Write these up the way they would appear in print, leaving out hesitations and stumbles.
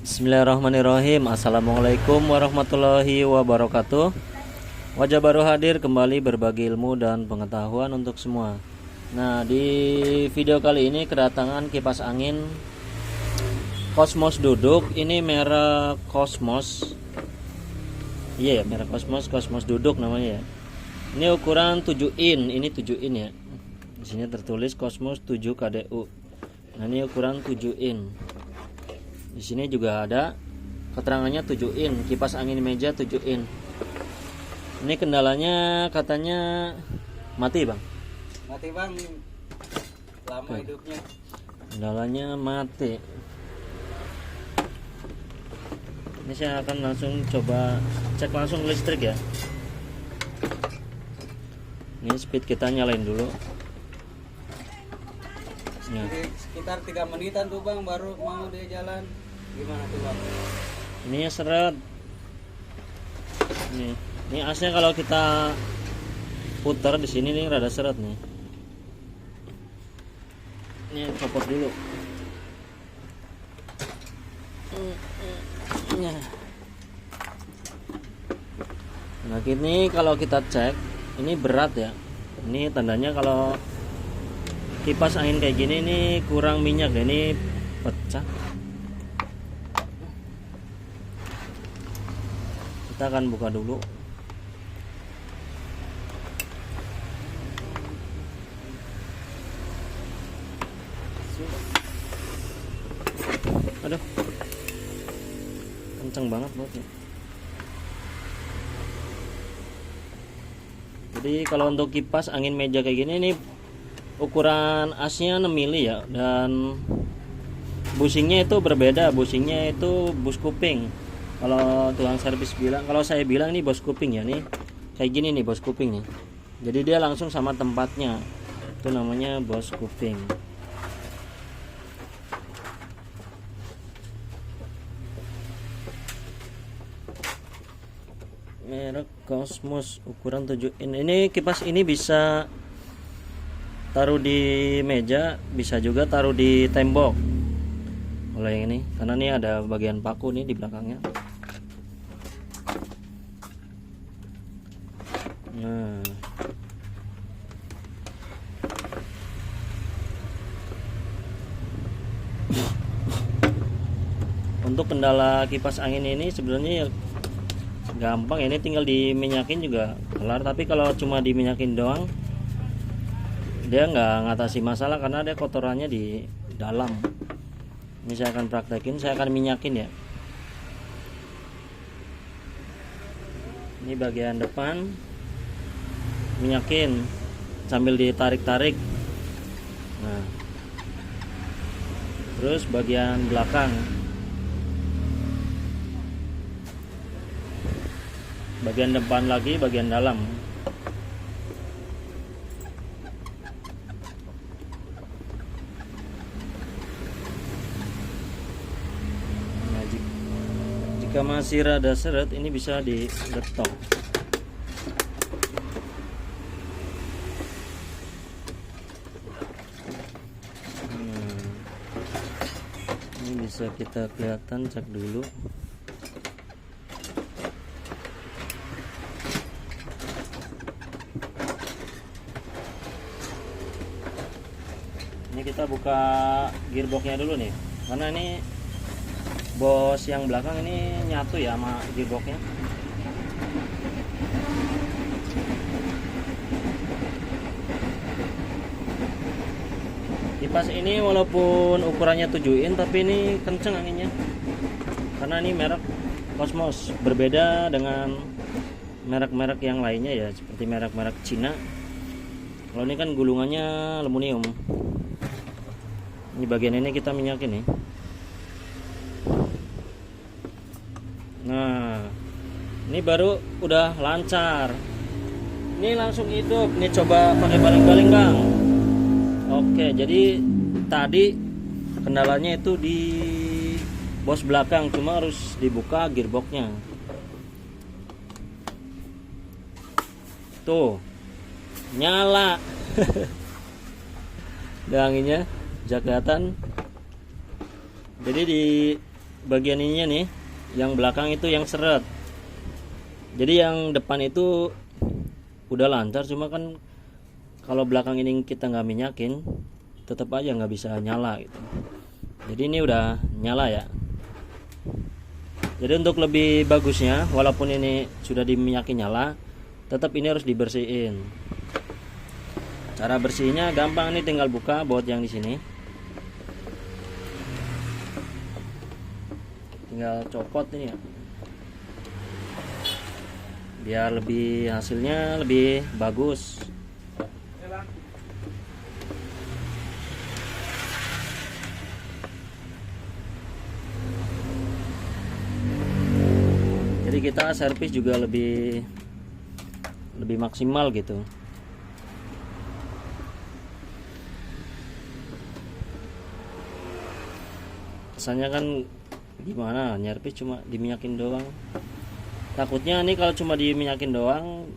Bismillahirrahmanirrahim. Assalamualaikum warahmatullahi wabarakatuh. Wajah baru hadir kembali berbagi ilmu dan pengetahuan untuk semua. Nah, di video kali ini kedatangan kipas angin Cosmos duduk. Ini merek Cosmos. Iya ya, merek Cosmos duduk namanya ya. Ini ukuran 7 in, ini 7 in ya. Di sini tertulis Cosmos 7 KDU. Nah, ini ukuran 7 in. Di sini juga ada keterangannya 7 in, kipas angin meja 7 in. Ini kendalanya katanya mati, Bang. Mati, Bang. Lama hidupnya. Kendalanya mati. Ini saya akan langsung coba cek langsung listrik ya. Ini speed kita nyalain dulu. Nah. Jadi sekitar 3 menitan tuh, Bang, baru mau dia jalan. Gimana tuh, Bang? Ini seret. Ini asnya kalau kita putar di sini nih rada seret nih. Ini copot dulu. Nah, ini kalau kita cek ini berat ya. Ini tandanya kalau kipas angin kayak gini ini kurang minyak ya, ini pecah. Kita akan buka dulu. Aduh, kenceng banget bautnya. Jadi kalau untuk kipas angin meja kayak gini, ini ukuran asnya 6 mili ya, dan bushingnya itu berbeda. Bushingnya itu bus kuping. Kalau tukang servis bilang, kalau saya bilang ini bos kuping ya, nih kayak gini nih bos kuping nih. Jadi dia langsung sama tempatnya, itu namanya bos kuping. Merek Cosmos ukuran 7 in. Ini kipas ini bisa taruh di meja, bisa juga taruh di tembok. Kalau yang ini, karena ini ada bagian paku nih di belakangnya. Nah, untuk kendala kipas angin ini sebenarnya ya gampang ya, ini tinggal diminyakin juga kelar. Tapi kalau cuma diminyakin doang, dia nggak ngatasi masalah karena ada kotorannya di dalam. Ini saya akan praktekin, saya akan minyakin ya. Ini bagian depan minyakin sambil ditarik-tarik. Nah, terus bagian belakang, bagian depan lagi, bagian dalam. Nah, jika masih rada seret, ini bisa digetok. Ini bisa kita kelihatan, cek dulu. Ini kita buka gearboxnya dulu nih, karena ini bos yang belakang ini nyatu ya sama gearboxnya. Kipas ini walaupun ukurannya 7 in, tapi ini kenceng anginnya, karena ini merek Cosmos, berbeda dengan merek-merek yang lainnya ya, seperti merek-merek Cina. Kalau ini kan gulungannya aluminium. Ini bagian ini kita minyakin nih. Nah, ini baru udah lancar. Ini langsung hidup. Ini coba pakai baling-baling, Bang. Oke, jadi tadi kendalanya itu di bos belakang, cuma harus dibuka gearboxnya. Tuh, nyala. Udah anginnya bisa kelihatan. Jadi di bagian ininya nih, yang belakang itu yang seret. Jadi yang depan itu udah lancar, cuma kan kalau belakang ini kita nggak minyakin, tetap aja nggak bisa nyala gitu. Jadi ini udah nyala ya. Jadi untuk lebih bagusnya, walaupun ini sudah diminyakin nyala, tetap ini harus dibersihin. Cara bersihnya gampang nih, tinggal buka baut yang di sini. Tinggal copot ini ya. Biar lebih hasilnya lebih bagus. Jadi kita servis juga lebih maksimal gitu. Kesannya kan gimana, nyervis cuma diminyakin doang. Takutnya nih kalau cuma diminyakin doang,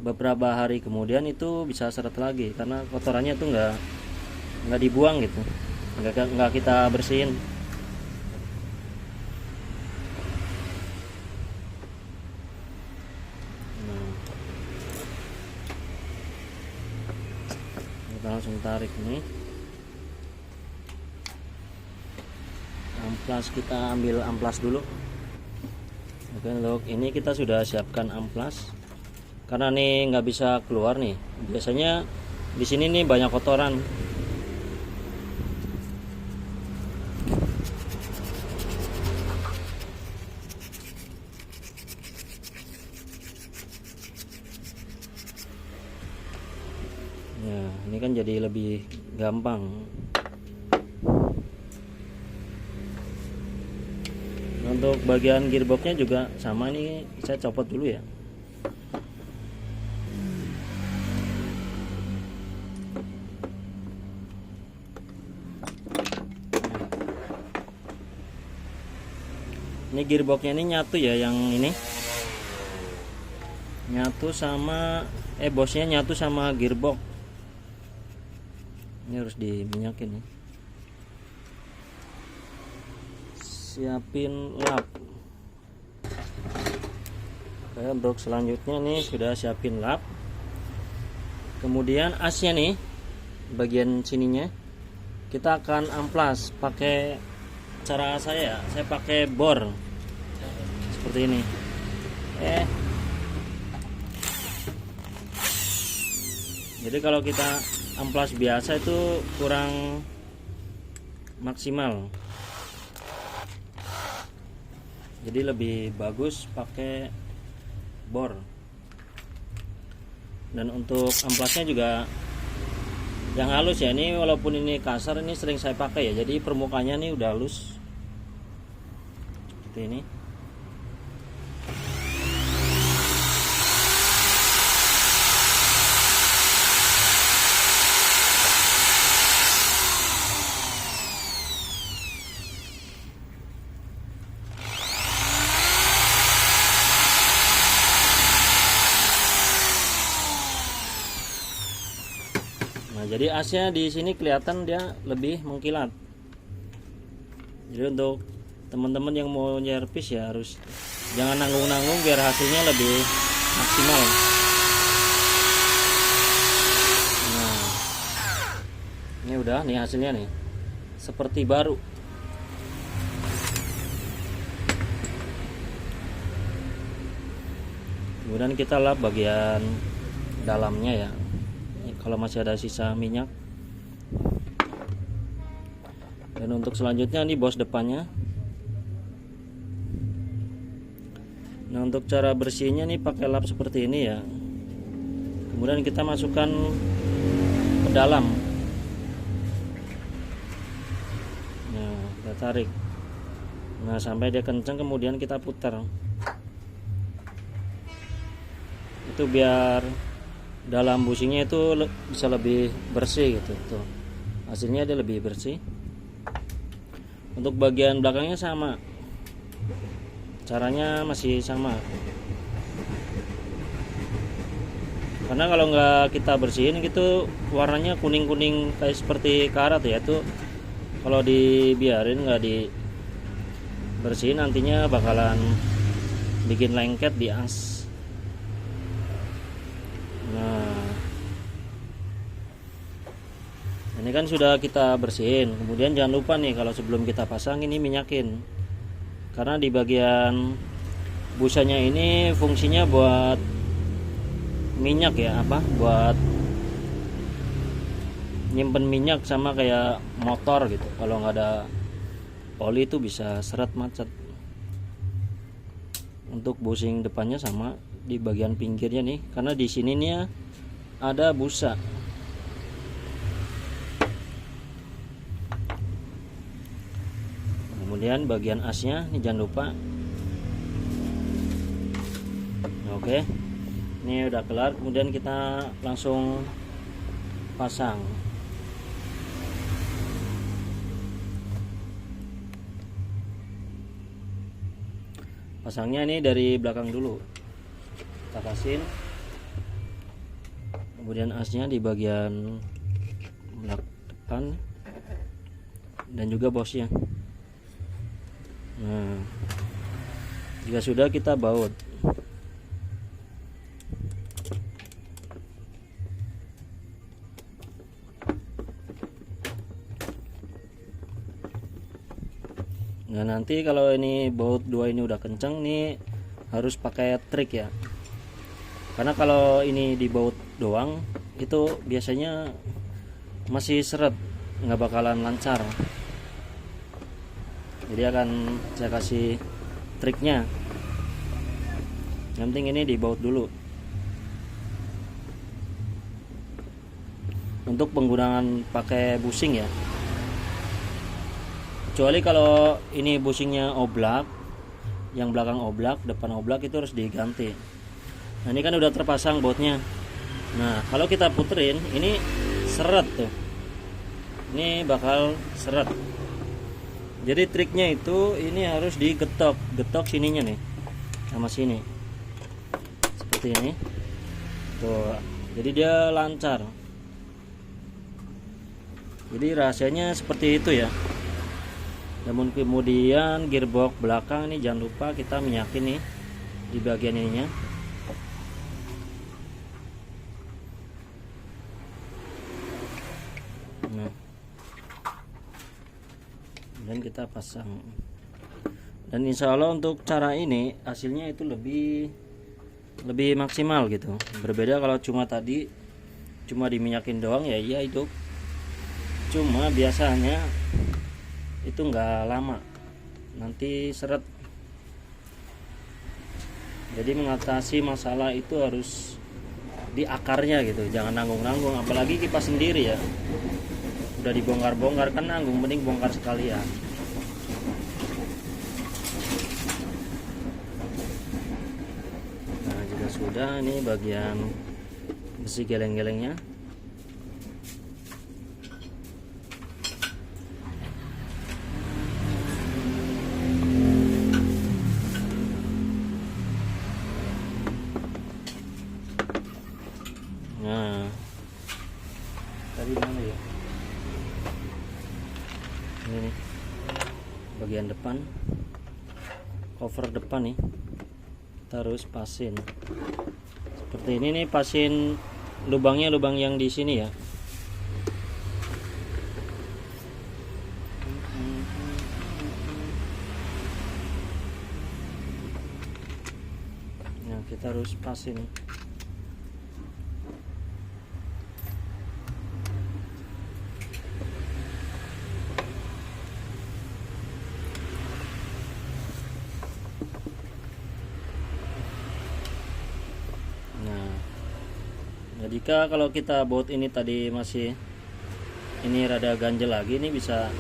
beberapa hari kemudian itu bisa seret lagi karena kotorannya tuh nggak dibuang gitu, nggak kita bersihin. Nah, kita langsung tarik nih. Amplas, kita ambil amplas dulu. Oke, untuk ini kita sudah siapkan amplas karena nih nggak bisa keluar nih. Biasanya di sini nih banyak kotoran. Ya, ini kan jadi lebih gampang. Untuk bagian gearboxnya juga sama, ini saya copot dulu ya. Ini gearboxnya ini nyatu ya, yang ini nyatu sama bosnya nyatu sama gearbox. Ini harus diminyakin ya. Siapin lap. Oke, untuk selanjutnya nih sudah siapin lap. Kemudian asnya nih, bagian sininya kita akan amplas pakai cara saya pakai bor seperti ini. Jadi kalau kita amplas biasa itu kurang maksimal. Jadi lebih bagus pakai bor. Dan untuk amplasnya juga yang halus ya, ini walaupun ini kasar, ini sering saya pakai ya, jadi permukaannya ini udah halus seperti ini. Nah, jadi asnya di sini kelihatan dia lebih mengkilat. Jadi untuk teman-teman yang mau nyervis ya harus jangan nanggung-nanggung biar hasilnya lebih maksimal. Nah, ini udah nih hasilnya nih, seperti baru. Kemudian kita lap bagian dalamnya ya. Kalau masih ada sisa minyak. Dan untuk selanjutnya ini bos depannya. Nah, untuk cara bersihnya nih pakai lap seperti ini ya. Kemudian kita masukkan ke dalam. Nah, kita tarik. Nah, sampai dia kencang, kemudian kita putar. Itu biar dalam bushingnya itu bisa lebih bersih gitu. Tuh, hasilnya dia lebih bersih. Untuk bagian belakangnya sama, caranya masih sama. Karena kalau nggak kita bersihin gitu warnanya kuning-kuning kayak seperti karat ya, itu kalau dibiarin bersihin, nantinya bakalan bikin lengket di as. Nah, ini kan sudah kita bersihin. Kemudian jangan lupa nih, kalau sebelum kita pasang ini minyakin, karena di bagian busanya ini fungsinya buat minyak ya, buat nyimpen minyak, sama kayak motor gitu. Kalau nggak ada oli itu bisa seret macet. Untuk bushing depannya sama di bagian pinggirnya nih, karena di sini nih ada busa. Kemudian bagian asnya ini jangan lupa. Oke, ini udah kelar. Kemudian kita langsung pasang. Pasangnya ini dari belakang dulu, kita kasin. Kemudian asnya di bagian depan dan juga bosnya. Nah, jika sudah, kita baut. Nah, nanti kalau ini baut dua ini udah kenceng nih, harus pakai trik ya, karena kalau ini di baut doang itu biasanya masih seret, nggak bakalan lancar. Jadi akan saya kasih triknya. Yang penting ini dibaut dulu. Untuk penggunaan pakai bushing ya, kecuali kalau ini bushingnya oblak, yang belakang oblak, depan oblak, itu harus diganti. Nah, ini kan udah terpasang bautnya. Nah, kalau kita puterin ini seret tuh, ini bakal seret. Jadi triknya itu ini harus digetok, getok sininya nih sama sini, seperti ini tuh, jadi dia lancar. Jadi rahasianya seperti itu ya. Namun kemudian gearbox belakang ini jangan lupa kita minyakin nih di bagian ininya. Nah, dan kita pasang. Dan insya Allah untuk cara ini hasilnya itu lebih maksimal gitu. Berbeda kalau cuma diminyakin doang ya, iya itu. Cuma biasanya itu nggak lama, nanti seret. Jadi mengatasi masalah itu harus di akarnya gitu, jangan nanggung-nanggung. Apalagi kipas sendiri ya, udah dibongkar-bongkar kan nanggung, mending bongkar sekalian. Nah, jika sudah, ini bagian besi geleng-gelengnya. Nah, tadi mana ya? Ini nih, bagian depan, cover depan nih, kita harus pasin seperti ini nih. Pasin lubangnya, lubang yang di sini ya. Nah, kita harus pasin. Nah, jika kalau kita baut ini tadi masih ini rada ganjel lagi, ini bisa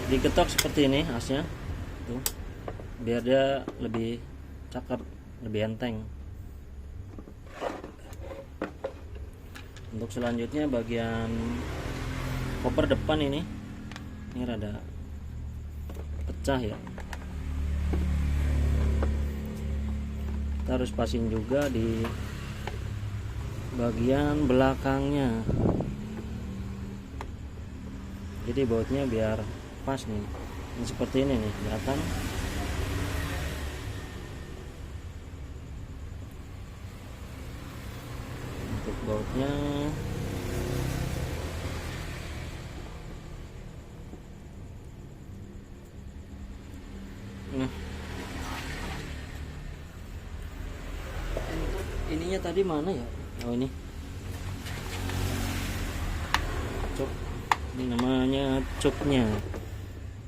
digetok seperti ini asnya tuh, biar dia lebih cakep, lebih enteng. Untuk selanjutnya bagian koper depan ini rada pecah ya, kita harus pasin juga di bagian belakangnya, jadi bautnya biar pas nih. Ini seperti ini nih, kelihatan. Untuk bautnya nah, untuk ininya tadi mana ya? Oh ini cok, ini namanya coknya.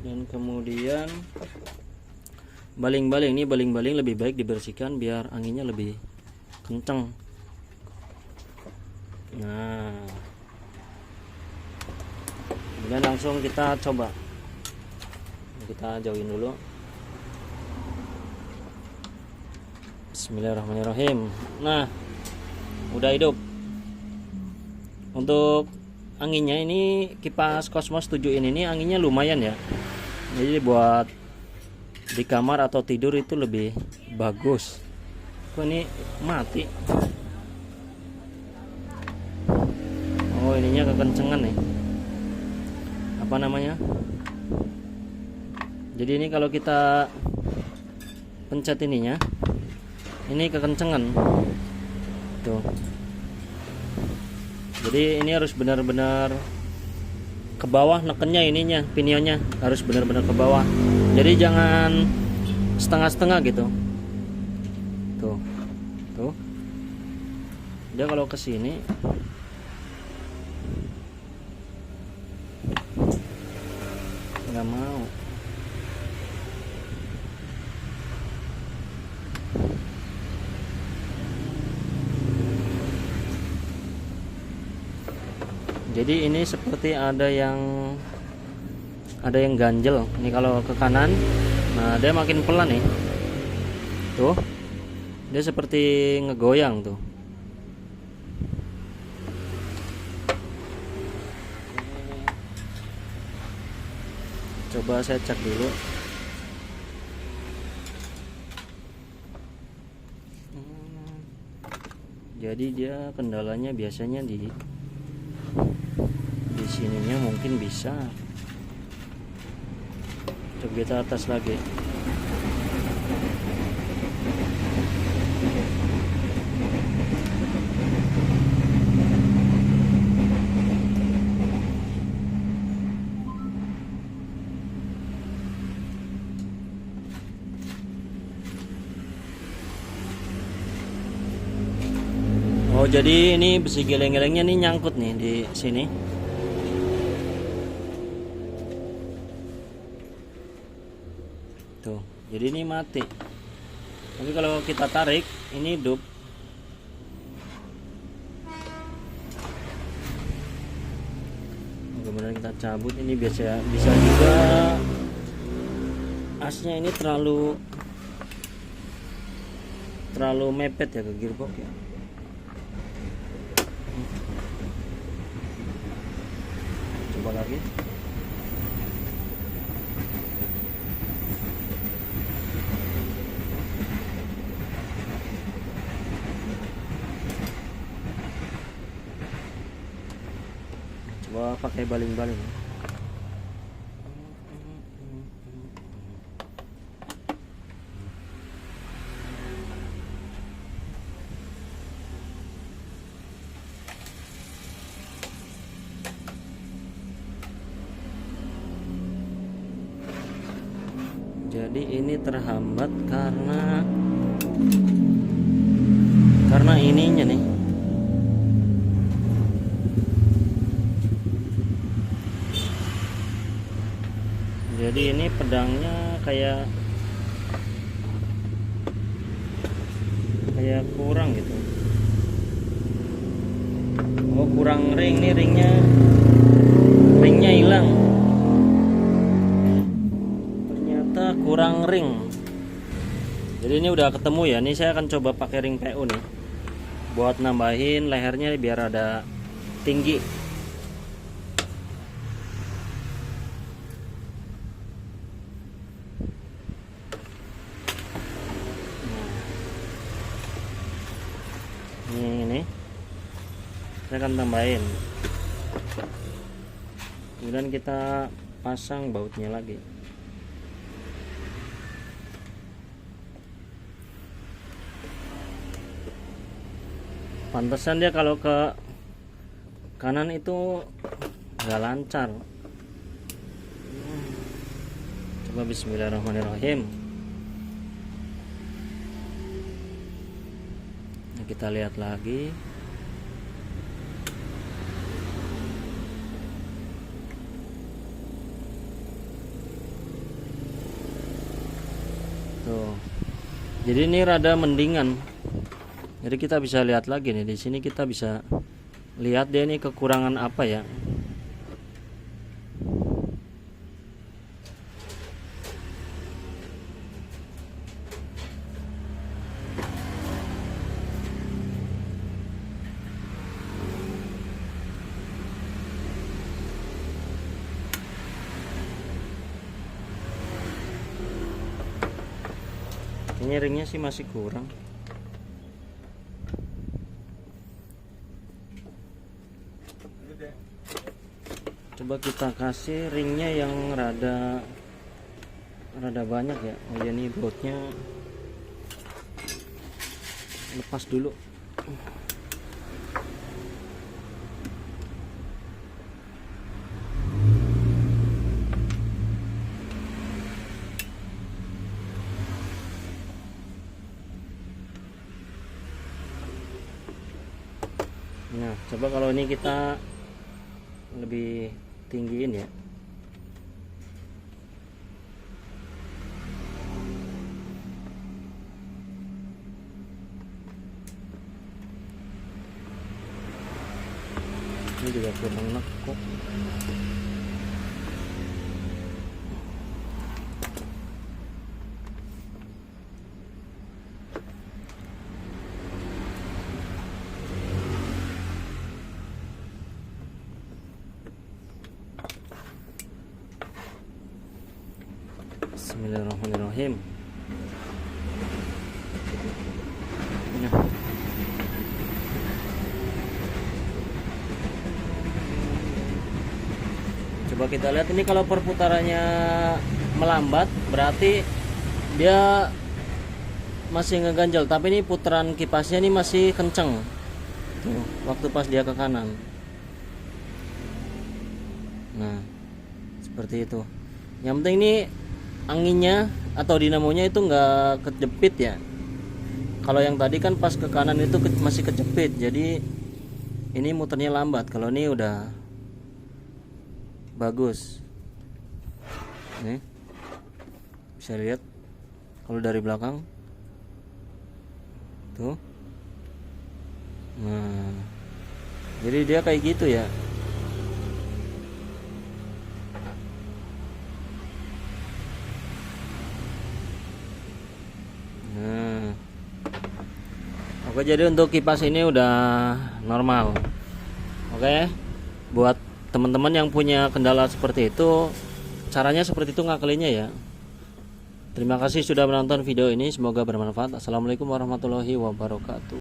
Dan kemudian baling-baling, ini baling-baling lebih baik dibersihkan biar anginnya lebih kenceng. Nah, kemudian langsung kita coba, kita jauhin dulu. Bismillahirrahmanirrahim. Nah, udah hidup. Untuk anginnya ini kipas Cosmos 7 ini anginnya lumayan ya. Jadi buat di kamar atau tidur itu lebih bagus. Kok ini mati? Oh, ininya kekencengan nih. Apa namanya? Jadi ini kalau kita pencet ininya, ini kekencengan. Tuh. Jadi ini harus benar-benar ke bawah nekennya, ininya pinionnya harus benar-benar ke bawah. Jadi jangan setengah-setengah gitu. Tuh. Tuh. Dia kalau ke sini nggak mau. Jadi ini seperti ada yang ganjel. Ini kalau ke kanan, nah dia makin pelan nih. Tuh, dia seperti ngegoyang tuh. Coba saya cek dulu. Jadi dia kendalanya biasanya di sininya mungkin bisa. Coba kita atas lagi. Oh, jadi ini besi geleng-gelengnya nih nyangkut nih di sini. Tuh, jadi ini mati. Tapi kalau kita tarik, ini hidup. Kemudian kita cabut, ini bisa juga asnya ini terlalu mepet ya ke gearbox ya. Coba lagi. Coba pakai baling-baling. Jadi ini terhambat karena ininya nih. Jadi ini pedangnya kayak kurang gitu. Oh, kurang ring nih, ringnya hilang. Ternyata kurang ring. Jadi ini udah ketemu ya. Ini saya akan coba pakai ring PU nih, buat nambahin lehernya biar ada tinggi. Ini saya akan tambahin. Kemudian kita pasang bautnya lagi. Pantesan dia kalau ke kanan itu nggak lancar. Coba bismillahirrahmanirrahim. Nah, kita lihat lagi. Tuh. Jadi ini rada mendingan. Jadi kita bisa lihat lagi nih, di sini kita bisa lihat dia ini kekurangan apa ya. Ini ringnya sih masih kurang. Coba kita kasih ringnya yang rada banyak ya. Oh ya, nih bautnya lepas dulu. Nah, coba kalau ini kita lebih tinggiin ya. Ini juga kurang nekuk. Bismillahirrahmanirrahim. Nah. Coba kita lihat ini, kalau perputarannya melambat berarti dia masih ngeganjel, tapi ini putaran kipasnya ini masih kenceng. Tuh, waktu pas dia ke kanan. Nah, seperti itu. Yang penting ini anginnya atau dinamonya itu nggak kejepit ya. Kalau yang tadi kan pas ke kanan itu masih kejepit, jadi ini muternya lambat. Kalau ini udah bagus. Nih, bisa lihat kalau dari belakang tuh. Nah, jadi dia kayak gitu ya. Nah, oke, jadi untuk kipas ini udah normal. Oke, buat teman-teman yang punya kendala seperti itu, caranya seperti itu ngakalinya ya. Terima kasih sudah menonton video ini, semoga bermanfaat. Assalamualaikum warahmatullahi wabarakatuh.